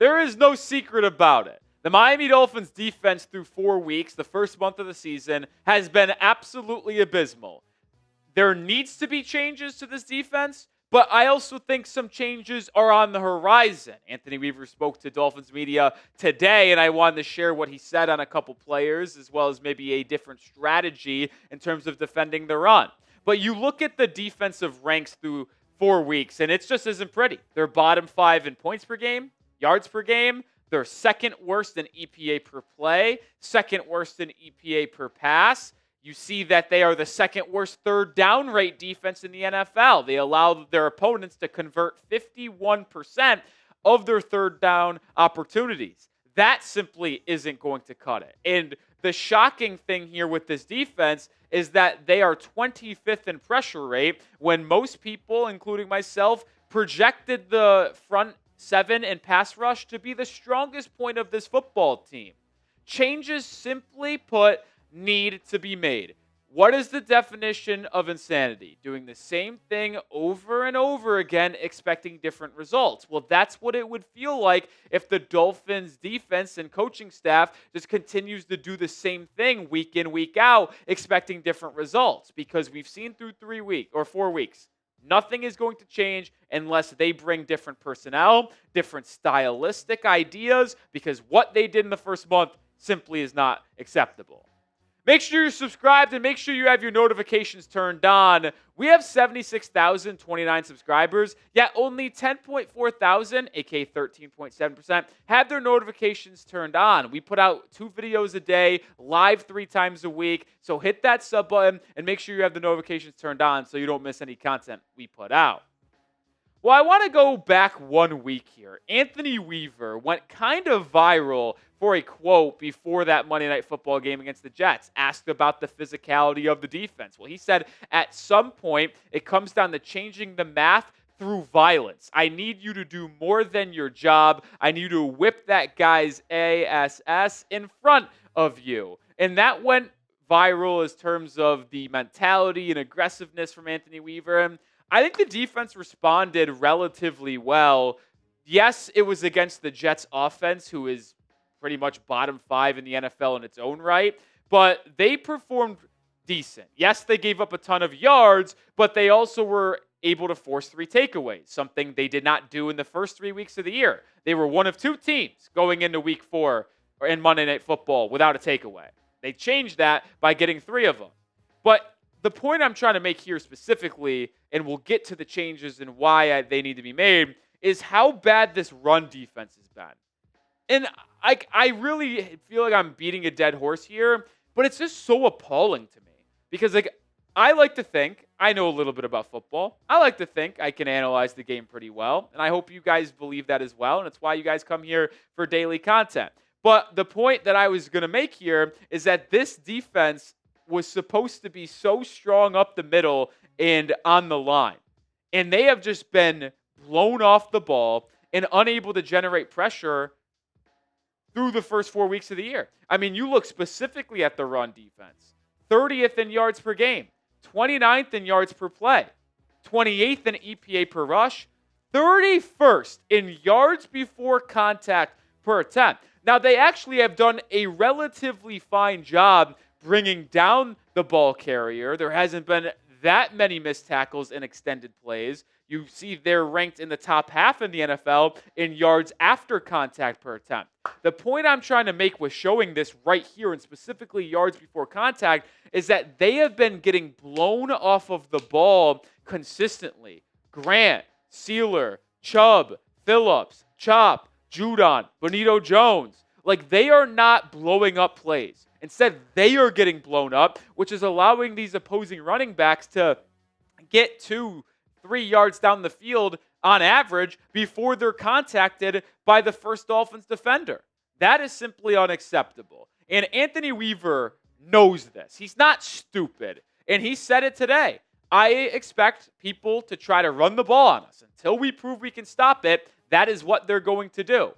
There is no secret about it. The Miami Dolphins defense through 4 weeks, the first month of the season, has been absolutely abysmal. There needs to be changes to this defense, but I also think some changes are on the horizon. Anthony Weaver spoke to Dolphins media today, and I wanted to share what he said on a couple players, as well as maybe a different strategy in terms of defending the run. But you look at the defensive ranks through 4 weeks, and it just isn't pretty. They're bottom 5 in points per game, yards per game. They're second worst in EPA per play, second worst in EPA per pass. You see that they are the second worst third down rate defense in the NFL. They allow their opponents to convert 51% of their third down opportunities. That simply isn't going to cut it. And the shocking thing here with this defense is that they are 25th in pressure rate when most people, including myself, projected the front seven and pass rush to be the strongest point of this football team. Changes, simply put, need to be made. What is the definition of insanity? Doing the same thing over and over again, expecting different results. Well, that's what it would feel like if the Dolphins defense and coaching staff just continues to do the same thing week in, week out, expecting different results. Because we've seen through 4 weeks, nothing is going to change unless they bring different personnel, different stylistic ideas, because what they did in the first month simply is not acceptable. Make sure you're subscribed and make sure you have your notifications turned on. We have 76,029 subscribers, yet only 10.4 thousand, aka 13.7%, have their notifications turned on. We put out 2 videos a day, live 3 times a week. So hit that sub button and make sure you have the notifications turned on so you don't miss any content we put out. Well, I want to go back 1 week here. Anthony Weaver went kind of viral for a quote before that Monday Night Football game against the Jets, asked about the physicality of the defense. Well, he said at some point it comes down to changing the math through violence. I need you to do more than your job. I need you to whip that guy's ass in front of you. And that went viral as terms of the mentality and aggressiveness from Anthony Weaver. And I think the defense responded relatively well. Yes, it was against the Jets offense, who is pretty much bottom 5 in the NFL in its own right, but they performed decent. Yes, they gave up a ton of yards, but they also were able to force 3 takeaways, something they did not do in the first 3 weeks of the year. They were one of 2 teams going into week 4 or in Monday Night Football without a takeaway. They changed that by getting 3 of them. But the point I'm trying to make here specifically, and we'll get to the changes and why they need to be made, is how bad this run defense has been. And I really feel like I'm beating a dead horse here, but it's just so appalling to me. Because I like to think I know a little bit about football. I like to think I can analyze the game pretty well, and I hope you guys believe that as well, and it's why you guys come here for daily content. But the point that I was going to make here is that this defense was supposed to be so strong up the middle and on the line. And they have just been blown off the ball and unable to generate pressure through the first 4 weeks of the year. I mean, you look specifically at the run defense. 30th in yards per game, 29th in yards per play, 28th in EPA per rush, 31st in yards before contact per attempt. Now, they actually have done a relatively fine job bringing down the ball carrier. There hasn't been that many missed tackles in extended plays. You see they're ranked in the top half in the NFL in yards after contact per attempt. The point I'm trying to make with showing this right here, and specifically yards before contact, is that they have been getting blown off of the ball consistently. Grant, Sealer, Chubb, Phillips, Chop, Judon, Bonito Jones. Like, they are not blowing up plays. Instead, they are getting blown up, which is allowing these opposing running backs to get 2-3 yards down the field on average before they're contacted by the first Dolphins defender. That is simply unacceptable. And Anthony Weaver knows this. He's not stupid. And he said it today. I expect people to try to run the ball on us. Until we prove we can stop it, that is what they're going to do.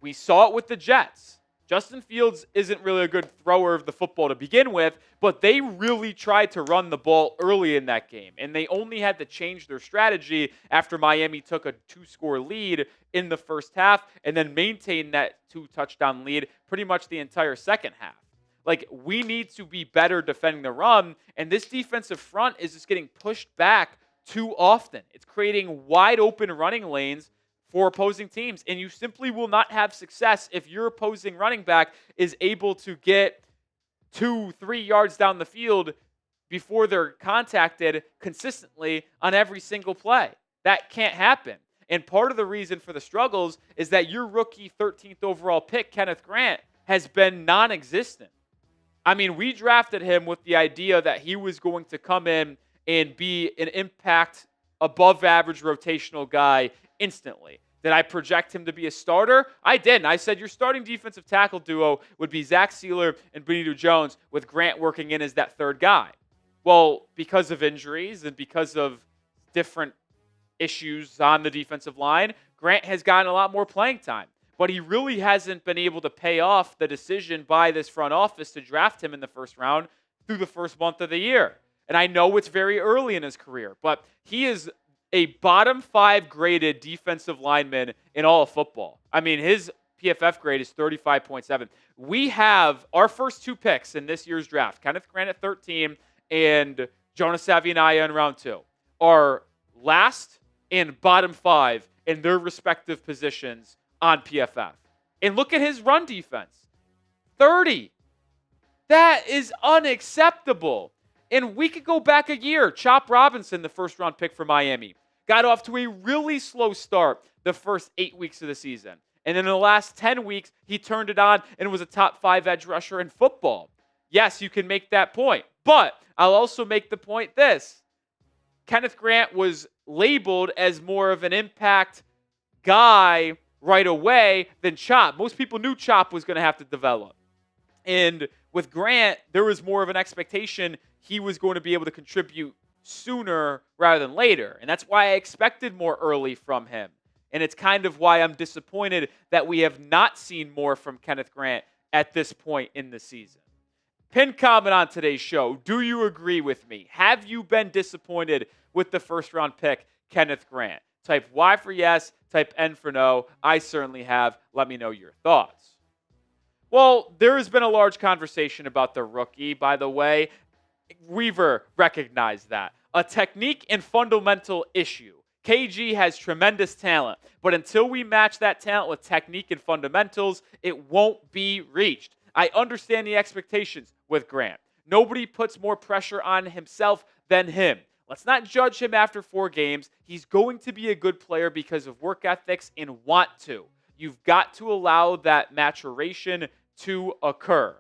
We saw it with the Jets. Justin Fields isn't really a good thrower of the football to begin with, but they really tried to run the ball early in that game. And they only had to change their strategy after Miami took a 2-score lead in the first half and then maintained that 2-touchdown lead pretty much the entire second half. Like, we need to be better defending the run, and this defensive front is just getting pushed back too often. It's creating wide open running lanes for opposing teams, and you simply will not have success if your opposing running back is able to get 2-3 yards down the field before they're contacted consistently on every single play. That can't happen. And part of the reason for the struggles is that your rookie 13th overall pick, Kenneth Grant, has been non-existent. I mean, we drafted him with the idea that he was going to come in and be an impact, above-average rotational guy instantly. Did I project him to be a starter? I didn't. I said your starting defensive tackle duo would be Zach Sealer and Benito Jones with Grant working in as that third guy. Well, because of injuries and because of different issues on the defensive line, Grant has gotten a lot more playing time. But he really hasn't been able to pay off the decision by this front office to draft him in the first round through the first month of the year. And I know it's very early in his career, but he is a bottom 5 graded defensive lineman in all of football. I mean, his PFF grade is 35.7. We have our first 2 picks in this year's draft, Kenneth Grant at 13 and Jonas Savianaya in round 2, are last and bottom 5 in their respective positions on PFF. And look at his run defense. 30. That is unacceptable. And we could go back a year. Chop Robinson, the first round pick for Miami, got off to a really slow start the first 8 weeks of the season. And then in the last 10 weeks, he turned it on and was a top 5 edge rusher in football. Yes, you can make that point. But I'll also make the point this. Kenneth Grant was labeled as more of an impact guy right away than Chop. Most people knew Chop was going to have to develop. And with Grant, there was more of an expectation he was going to be able to contribute sooner rather than later. And that's why I expected more early from him. And it's kind of why I'm disappointed that we have not seen more from Kenneth Grant at this point in the season. Pin comment on today's show. Do you agree with me? Have you been disappointed with the first round pick, Kenneth Grant? Type Y for yes, type N for no. I certainly have. Let me know your thoughts. Well, there has been a large conversation about the rookie, by the way. Weaver recognized that. A technique and fundamental issue. KG has tremendous talent, but until we match that talent with technique and fundamentals, it won't be reached. I understand the expectations with Grant. Nobody puts more pressure on himself than him. Let's not judge him after 4 games. He's going to be a good player because of work ethics and want to. You've got to allow that maturation to occur.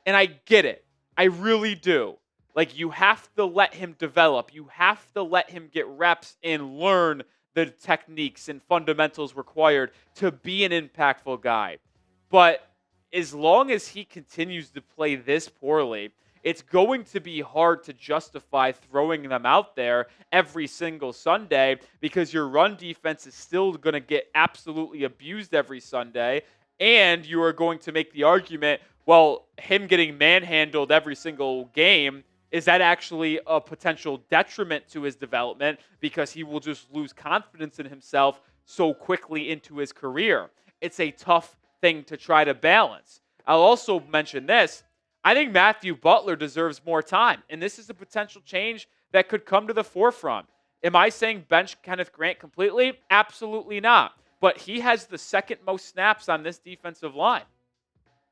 And I get it. I really do. Like, you have to let him develop. You have to let him get reps and learn the techniques and fundamentals required to be an impactful guy. But as long as he continues to play this poorly, it's going to be hard to justify throwing them out there every single Sunday because your run defense is still going to get absolutely abused every Sunday. And you are going to make the argument, well, him getting manhandled every single game, is that actually a potential detriment to his development because he will just lose confidence in himself so quickly into his career? It's a tough thing to try to balance. I'll also mention this. I think Matthew Butler deserves more time, and this is a potential change that could come to the forefront. Am I saying bench Kenneth Grant completely? Absolutely not. But he has the second most snaps on this defensive line.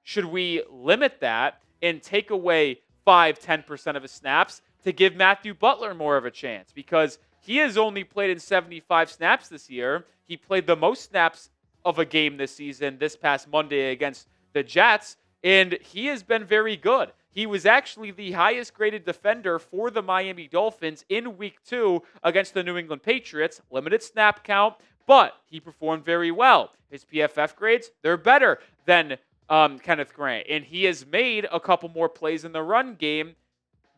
Should we limit that and take away 5-10% of his snaps to give Matthew Butler more of a chance? Because he has only played in 75 snaps this year. He played the most snaps of a game this season this past Monday against the Jets, and he has been very good. He was actually the highest graded defender for the Miami Dolphins in week 2 against the New England Patriots. Limited snap count, but he performed very well. His PFF grades, they're better than Kenneth Grant, and he has made a couple more plays in the run game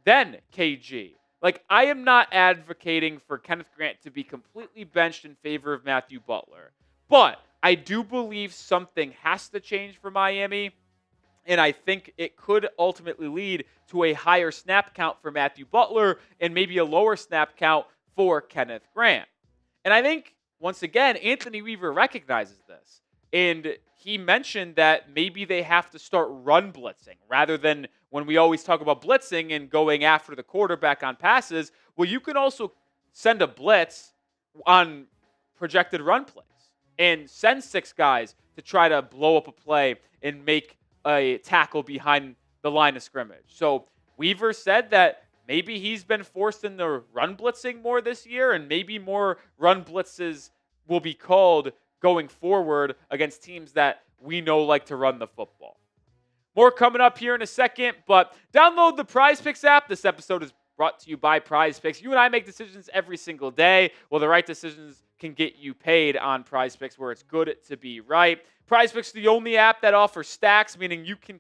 than KG. Like, I am not advocating for Kenneth Grant to be completely benched in favor of Matthew Butler, but I do believe something has to change for Miami And I think it could ultimately lead to a higher snap count for Matthew Butler and maybe a lower snap count for Kenneth Grant. And I think, once again, Anthony Weaver recognizes this. And he mentioned that maybe they have to start run blitzing rather than when we always talk about blitzing and going after the quarterback on passes. Well, you can also send a blitz on projected run plays and send 6 guys to try to blow up a play and make a tackle behind the line of scrimmage. So Weaver said that maybe he's been forced into run blitzing more this year, and maybe more run blitzes will be called going forward against teams that we know like to run the football. More coming up here in a second, but download the PrizePicks app. This episode is brought to you by PrizePicks. You and I make decisions every single day. Well, the right decisions can get you paid on PrizePicks, where it's good to be right. PrizePicks is the only app that offers stacks, meaning you can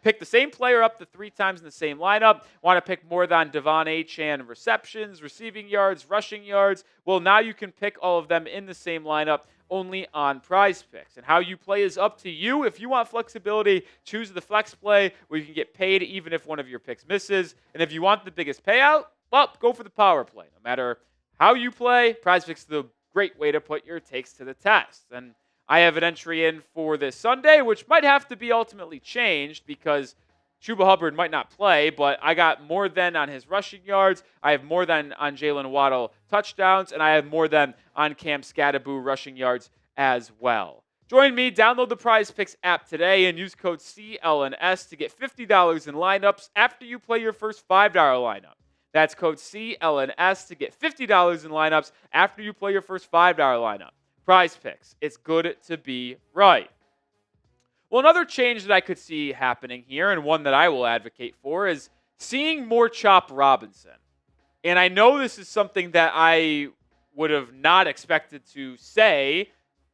pick the same player up to 3 times in the same lineup. Want to pick more than Devon Achane receptions, receiving yards, rushing yards? Well, now you can pick all of them in the same lineup only on PrizePicks. And how you play is up to you. If you want flexibility, choose the flex play where you can get paid even if one of your picks misses. And if you want the biggest payout, well, go for the power play. No matter how you play, PrizePicks is the great way to put your takes to the test. And I have an entry in for this Sunday, which might have to be ultimately changed because Chuba Hubbard might not play, but I got more than on his rushing yards. I have more than on Jalen Waddle touchdowns, and I have more than on Cam Scatterboo rushing yards as well. Join me, download the PrizePicks app today, and use code CLNS to get $50 in lineups after you play your first $5 lineup. That's code CLNS to get $50 in lineups after you play your first $5 lineup. PrizePicks, it's good to be right. Well, another change that I could see happening here, and one that I will advocate for, is seeing more Chop Robinson. And I know this is something that I would have not expected to say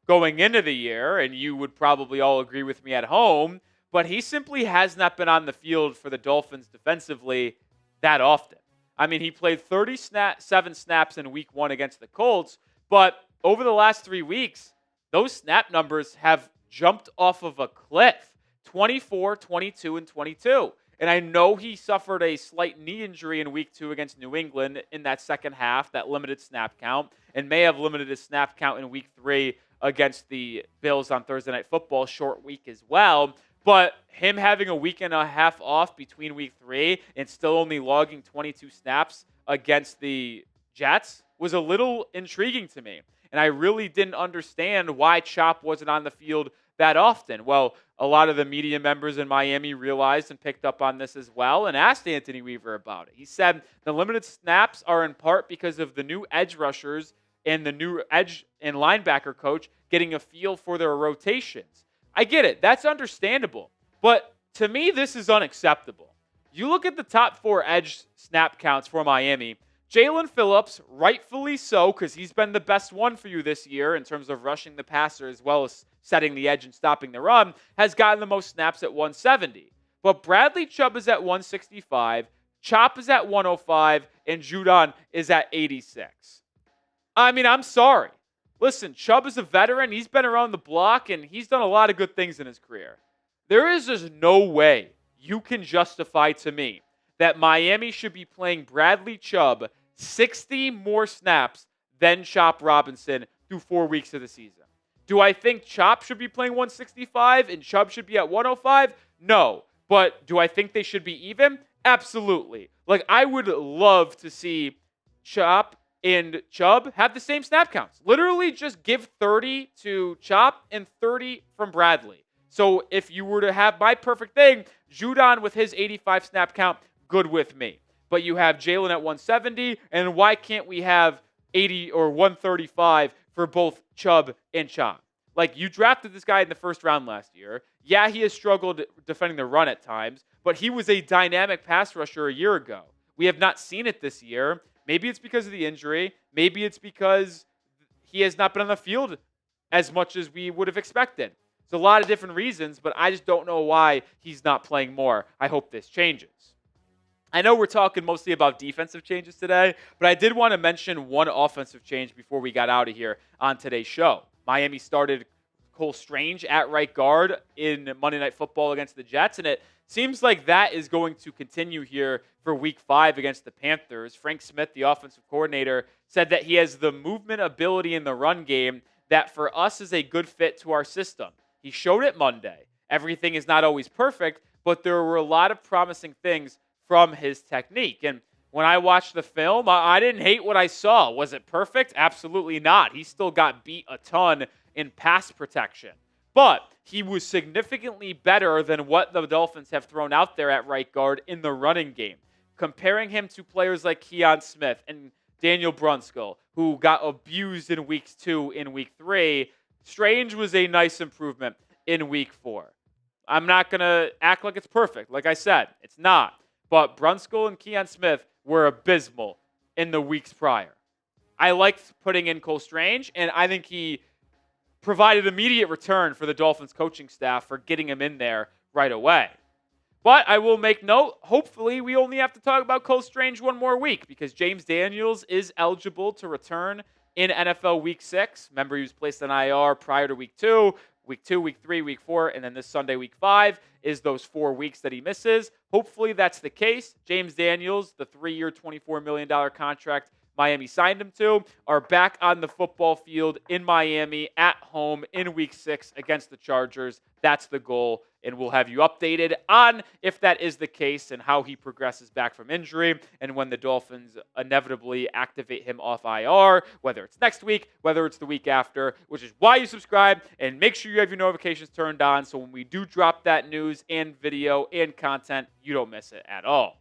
going into the year, and you would probably all agree with me at home, but he simply has not been on the field for the Dolphins defensively that often. I mean, he played 37 snaps in week 1 against the Colts, but over the last 3 weeks, those snap numbers have jumped off of a cliff, 24, 22, and 22. And I know he suffered a slight knee injury in week 2 against New England in that second half, that limited snap count, and may have limited his snap count in week 3 against the Bills on Thursday Night Football, short week as well. But him having a week and a half off between week 3 and still only logging 22 snaps against the Jets was a little intriguing to me. And I really didn't understand why Chop wasn't on the field that often. Well, a lot of the media members in Miami realized and picked up on this as well and asked Anthony Weaver about it. He said the limited snaps are in part because of the new edge rushers and the new edge and linebacker coach getting a feel for their rotations. I get it. That's understandable. But to me, this is unacceptable. You look at the top 4 edge snap counts for Miami. Jalen Phillips, rightfully so, because he's been the best one for you this year in terms of rushing the passer as well as setting the edge and stopping the run, has gotten the most snaps at 170. But Bradley Chubb is at 165, Chop is at 105, and Judon is at 86. I mean, I'm sorry. Listen, Chubb is a veteran. He's been around the block, and he's done a lot of good things in his career. There is just no way you can justify to me that Miami should be playing Bradley Chubb 60 more snaps than Chop Robinson through 4 weeks of the season. Do I think Chop should be playing 165 and Chubb should be at 105? No. But do I think they should be even? Absolutely. Like, I would love to see Chop and Chubb have the same snap counts. Literally just give 30 to Chop and 30 from Bradley. So if you were to have my perfect thing, Judon with his 85 snap count, good with me. But you have Jalen at 170, and why can't we have 80 or 135 for both Chubb and Chop? Like, you drafted this guy in the first round last year. Yeah, he has struggled defending the run at times, but he was a dynamic pass rusher a year ago. We have not seen it this year. Maybe it's because of the injury. Maybe it's because he has not been on the field as much as we would have expected. There's a lot of different reasons, but I just don't know why he's not playing more. I hope this changes. I know we're talking mostly about defensive changes today, but I did want to mention one offensive change before we got out of here on today's show. Miami started Cole Strange at right guard in Monday Night Football against the Jets, and it seems like that is going to continue here for Week 5 against the Panthers. Frank Smith, the offensive coordinator, said that he has the movement ability in the run game that for us is a good fit to our system. He showed it Monday. Everything is not always perfect, but there were a lot of promising things from his technique. And when I watched the film, I didn't hate what I saw. Was it perfect? Absolutely not. He still got beat a ton in pass protection. But he was significantly better than what the Dolphins have thrown out there at right guard in the running game. Comparing him to players like Keon Smith and Daniel Brunskill, who got abused in weeks 2 and week 3, Strange was a nice improvement in week 4. I'm not going to act like it's perfect. Like I said, it's not. But Brunskill and Keon Smith were abysmal in the weeks prior. I liked putting in Cole Strange, and I think he provided immediate return for the Dolphins coaching staff for getting him in there right away. But I will make note, hopefully we only have to talk about Cole Strange one more week because James Daniels is eligible to return in NFL Week 6. Remember, he was placed on IR prior to Week 2. Week 2, Week 3, Week 4, and then this Sunday, Week 5, is those 4 weeks that he misses. Hopefully that's the case. James Daniels, the 3-year, $24 million contract Miami signed him to, are back on the football field in Miami at home in Week 6 against the Chargers. That's the goal, and we'll have you updated on if that is the case and how he progresses back from injury and when the Dolphins inevitably activate him off IR, whether it's next week, whether it's the week after, which is why you subscribe, and make sure you have your notifications turned on so when we do drop that news and video and content, you don't miss it at all.